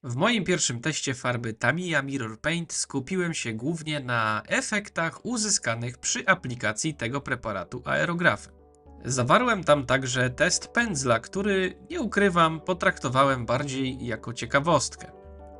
W moim pierwszym teście farby Tamiya Mirror Paint skupiłem się głównie na efektach uzyskanych przy aplikacji tego preparatu aerografem. Zawarłem tam także test pędzla, który, nie ukrywam, potraktowałem bardziej jako ciekawostkę.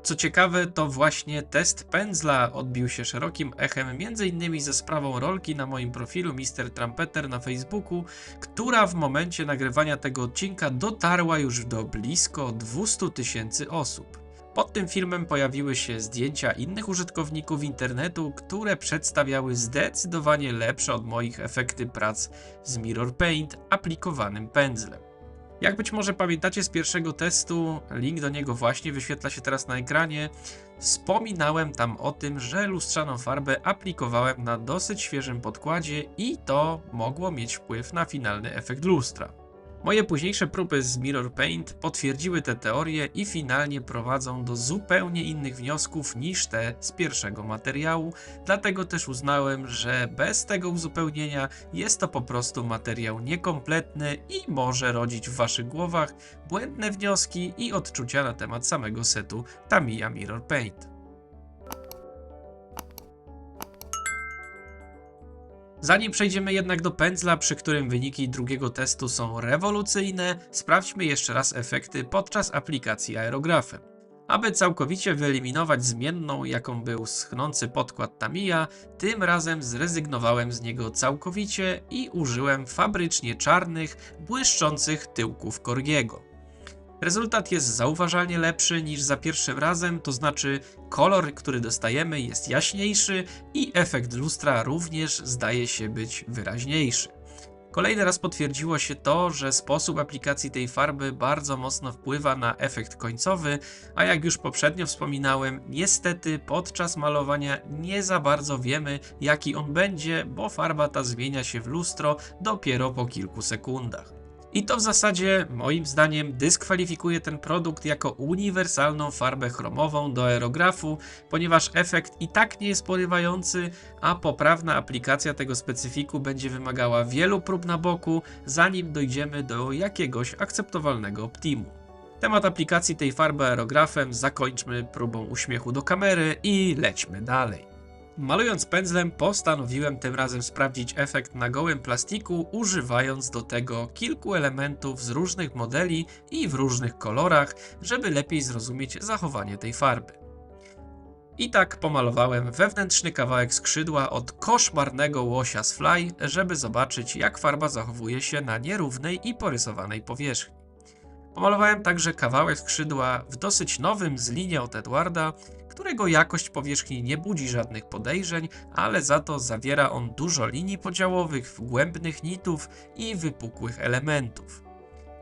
Co ciekawe, to właśnie test pędzla odbił się szerokim echem m.in. ze sprawą rolki na moim profilu Mr. Trumpeter na Facebooku, która w momencie nagrywania tego odcinka dotarła już do blisko 200 000 osób. Pod tym filmem pojawiły się zdjęcia innych użytkowników internetu, które przedstawiały zdecydowanie lepsze od moich efekty prac z Mirror Paint aplikowanym pędzlem. Jak być może pamiętacie z pierwszego testu, link do niego właśnie wyświetla się teraz na ekranie, wspominałem tam o tym, że lustrzaną farbę aplikowałem na dosyć świeżym podkładzie i to mogło mieć wpływ na finalny efekt lustra. Moje późniejsze próby z Mirror Paint potwierdziły te teorie i finalnie prowadzą do zupełnie innych wniosków niż te z pierwszego materiału, dlatego też uznałem, że bez tego uzupełnienia jest to po prostu materiał niekompletny i może rodzić w waszych głowach błędne wnioski i odczucia na temat samego setu Tamiya Mirror Paint. Zanim przejdziemy jednak do pędzla, przy którym wyniki drugiego testu są rewolucyjne, sprawdźmy jeszcze raz efekty podczas aplikacji aerografem. Aby całkowicie wyeliminować zmienną, jaką był schnący podkład Tamiya, tym razem zrezygnowałem z niego całkowicie i użyłem fabrycznie czarnych, błyszczących tyłków Corgiego. Rezultat jest zauważalnie lepszy niż za pierwszym razem, to znaczy kolor, który dostajemy, jest jaśniejszy i efekt lustra również zdaje się być wyraźniejszy. Kolejny raz potwierdziło się to, że sposób aplikacji tej farby bardzo mocno wpływa na efekt końcowy, a jak już poprzednio wspominałem, niestety podczas malowania nie za bardzo wiemy, jaki on będzie, bo farba ta zmienia się w lustro dopiero po kilku sekundach. I to w zasadzie, moim zdaniem, dyskwalifikuje ten produkt jako uniwersalną farbę chromową do aerografu, ponieważ efekt i tak nie jest porywający, a poprawna aplikacja tego specyfiku będzie wymagała wielu prób na boku, zanim dojdziemy do jakiegoś akceptowalnego optimu. Temat aplikacji tej farby aerografem zakończmy próbą uśmiechu do kamery i lećmy dalej. Malując pędzlem postanowiłem tym razem sprawdzić efekt na gołym plastiku, używając do tego kilku elementów z różnych modeli i w różnych kolorach, żeby lepiej zrozumieć zachowanie tej farby. I tak pomalowałem wewnętrzny kawałek skrzydła od koszmarnego łosia z Fly, żeby zobaczyć, jak farba zachowuje się na nierównej i porysowanej powierzchni. Pomalowałem także kawałek skrzydła w dosyć nowym z linie od Edwarda, którego jakość powierzchni nie budzi żadnych podejrzeń, ale za to zawiera on dużo linii podziałowych, wgłębnych nitów i wypukłych elementów.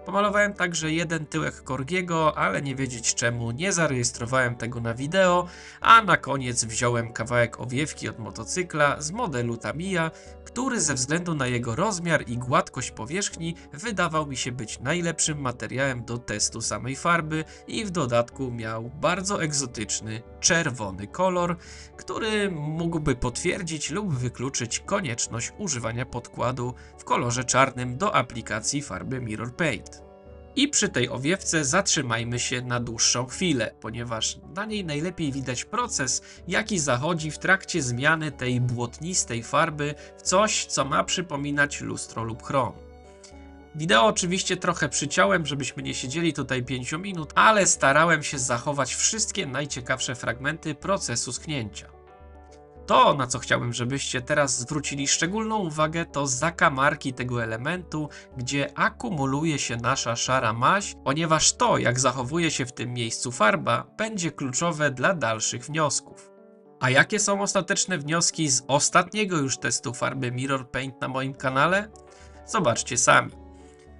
Pomalowałem także jeden tyłek Corgiego, ale nie wiedzieć czemu nie zarejestrowałem tego na wideo, a na koniec wziąłem kawałek owiewki od motocykla z modelu Tamiya, który ze względu na jego rozmiar i gładkość powierzchni wydawał mi się być najlepszym materiałem do testu samej farby i w dodatku miał bardzo egzotyczny, czerwony kolor, który mógłby potwierdzić lub wykluczyć konieczność używania podkładu w kolorze czarnym do aplikacji farby Mirror Paint. I przy tej owiewce zatrzymajmy się na dłuższą chwilę, ponieważ na niej najlepiej widać proces, jaki zachodzi w trakcie zmiany tej błotnistej farby w coś, co ma przypominać lustro lub chrom. Wideo oczywiście trochę przyciąłem, żebyśmy nie siedzieli tutaj 5 minut, ale starałem się zachować wszystkie najciekawsze fragmenty procesu schnięcia. To, na co chciałbym, żebyście teraz zwrócili szczególną uwagę, to zakamarki tego elementu, gdzie akumuluje się nasza szara maź, ponieważ to, jak zachowuje się w tym miejscu farba, będzie kluczowe dla dalszych wniosków. A jakie są ostateczne wnioski z ostatniego już testu farby Mirror Paint na moim kanale? Zobaczcie sami.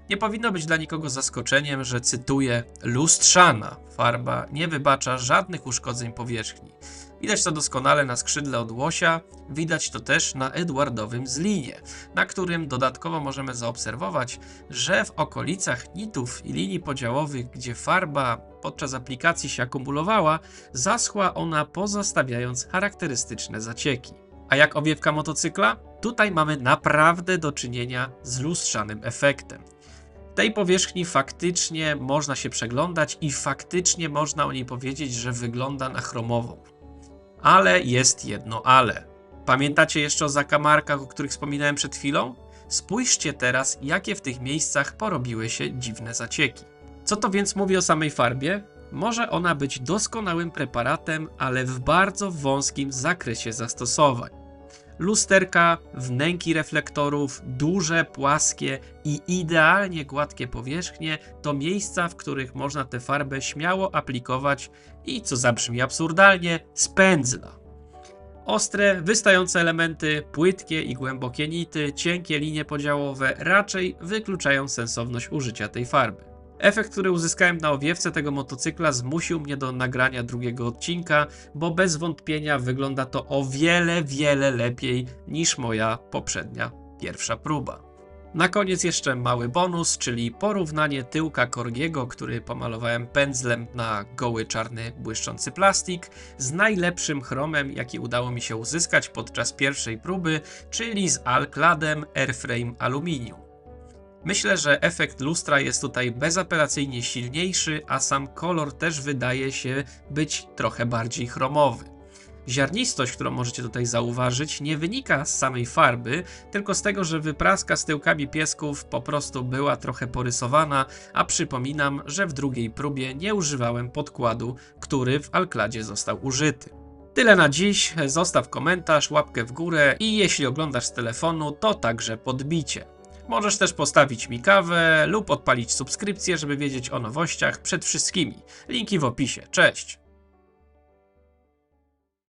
Nie powinno być dla nikogo zaskoczeniem, że cytuję: lustrzana farba nie wybacza żadnych uszkodzeń powierzchni. Widać to doskonale na skrzydle od łosia, widać to też na Edwardowym zlinie, na którym dodatkowo możemy zaobserwować, że w okolicach nitów i linii podziałowych, gdzie farba podczas aplikacji się akumulowała, zaschła ona, pozostawiając charakterystyczne zacieki. A jak owiewka motocykla? Tutaj mamy naprawdę do czynienia z lustrzanym efektem. Tej powierzchni faktycznie można się przeglądać i faktycznie można o niej powiedzieć, że wygląda na chromową. Ale jest jedno ale. Pamiętacie jeszcze o zakamarkach, o których wspominałem przed chwilą? Spójrzcie teraz, jakie w tych miejscach porobiły się dziwne zacieki. Co to więc mówi o samej farbie? Może ona być doskonałym preparatem, ale w bardzo wąskim zakresie zastosowań. Lusterka, wnęki reflektorów, duże, płaskie i idealnie gładkie powierzchnie to miejsca, w których można tę farbę śmiało aplikować i, co zabrzmi absurdalnie, z pędzla. Ostre, wystające elementy, płytkie i głębokie nity, cienkie linie podziałowe raczej wykluczają sensowność użycia tej farby. Efekt, który uzyskałem na owiewce tego motocykla, zmusił mnie do nagrania drugiego odcinka, bo bez wątpienia wygląda to o wiele lepiej niż moja poprzednia pierwsza próba. Na koniec jeszcze mały bonus, czyli porównanie tyłka Corgiego, który pomalowałem pędzlem na goły czarny błyszczący plastik, z najlepszym chromem, jaki udało mi się uzyskać podczas pierwszej próby, czyli z Alcladem Airframe Aluminium. Myślę, że efekt lustra jest tutaj bezapelacyjnie silniejszy, a sam kolor też wydaje się być trochę bardziej chromowy. Ziarnistość, którą możecie tutaj zauważyć, nie wynika z samej farby, tylko z tego, że wypraska z tyłkami piesków po prostu była trochę porysowana, a przypominam, że w drugiej próbie nie używałem podkładu, który w Alcladzie został użyty. Tyle na dziś, zostaw komentarz, łapkę w górę i jeśli oglądasz z telefonu, to także podbicie. Możesz też postawić mi kawę lub odpalić subskrypcję, żeby wiedzieć o nowościach przed wszystkimi. Linki w opisie. Cześć!